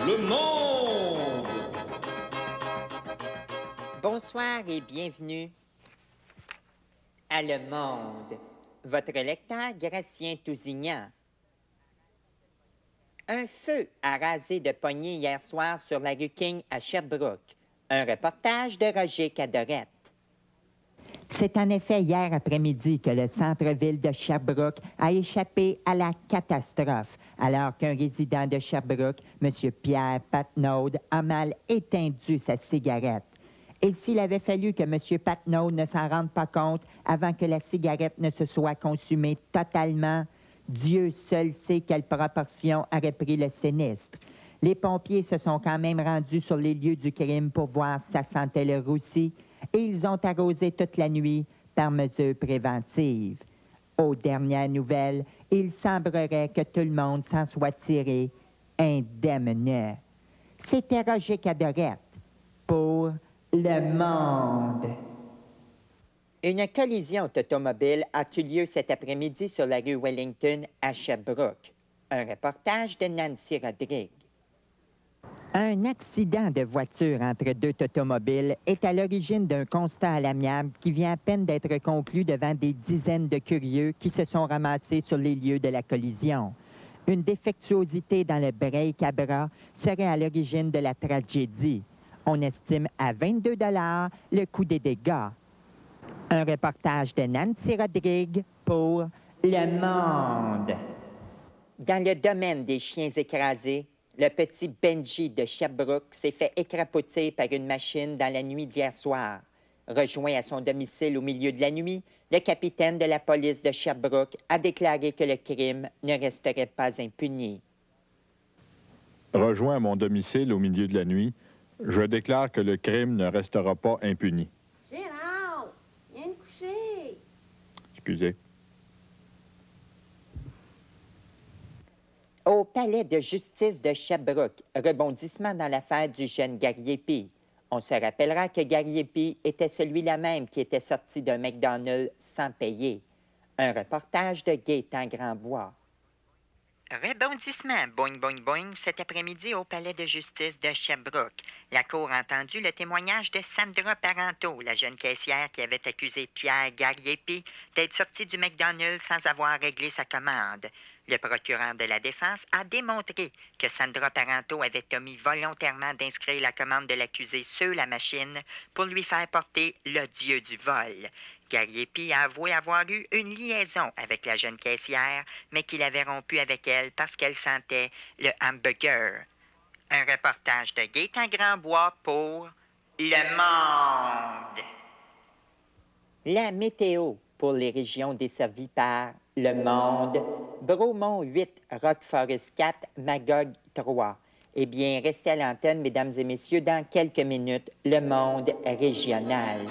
Le monde! Bonsoir et bienvenue à Le Monde. Votre lecteur Gratien Tousignan. Un feu a rasé de poignées hier soir sur la rue King à Sherbrooke. Un reportage de Roger Cadorette. C'est en effet hier après-midi que le centre-ville de Sherbrooke a échappé à la catastrophe, alors qu'un résident de Sherbrooke, M. Pierre Patnaud, a mal éteint sa cigarette. Et s'il avait fallu que M. Patnaud ne s'en rende pas compte avant que la cigarette ne se soit consumée totalement, Dieu seul sait quelle proportion aurait pris le sinistre. Les pompiers se sont quand même rendus sur les lieux du crime pour voir si ça sentait le roussi, et ils ont arrosé toute la nuit par mesure préventive. Aux dernières nouvelles, il semblerait que tout le monde s'en soit tiré indemne. C'était Roger Cadorette pour Le Monde. Une collision automobile a eu lieu cet après-midi sur la rue Wellington à Sherbrooke. Un reportage de Nancy Rodrigue. Un accident de voiture entre deux automobiles est à l'origine d'un constat à l'amiable qui vient à peine d'être conclu devant des dizaines de curieux qui se sont ramassés sur les lieux de la collision. Une défectuosité dans le break à bras serait à l'origine de la tragédie. On estime à 22 $ le coût des dégâts. Un reportage de Nancy Rodrigue pour Le Monde. Dans le domaine des chiens écrasés, le petit Benji de Sherbrooke s'est fait écrapoter par une machine dans la nuit d'hier soir. Rejoint à son domicile au milieu de la nuit, le capitaine de la police de Sherbrooke a déclaré que le crime ne resterait pas impuni. Rejoint à mon domicile au milieu de la nuit, je déclare que le crime ne restera pas impuni. Gérald, viens te coucher. Excusez. Au palais de justice de Sherbrooke, rebondissement dans l'affaire du jeune Gariepi. On se rappellera que Gariepi était celui-là même qui était sorti d'un McDonald's sans payer. Un reportage de Gaétan Grandbois. Rebondissement, boing, boing, boing, cet après-midi au palais de justice de Sherbrooke. La cour a entendu le témoignage de Sandra Parenteau, la jeune caissière qui avait accusé Pierre Gariepi d'être sorti du McDonald's sans avoir réglé sa commande. Le procureur de la défense a démontré que Sandra Parenteau avait omis volontairement d'inscrire la commande de l'accusé sur la machine pour lui faire porter le dieu du vol. Gariepi a avoué avoir eu une liaison avec la jeune caissière, mais qu'il avait rompu avec elle parce qu'elle sentait le hamburger. Un reportage de Gaétan Grandbois pour Le Monde. La météo pour les régions desservies par Le Monde. Bromont 8, Rock Forest 4, Magog 3. Eh bien, restez à l'antenne, mesdames et messieurs, dans quelques minutes, Le Monde régional.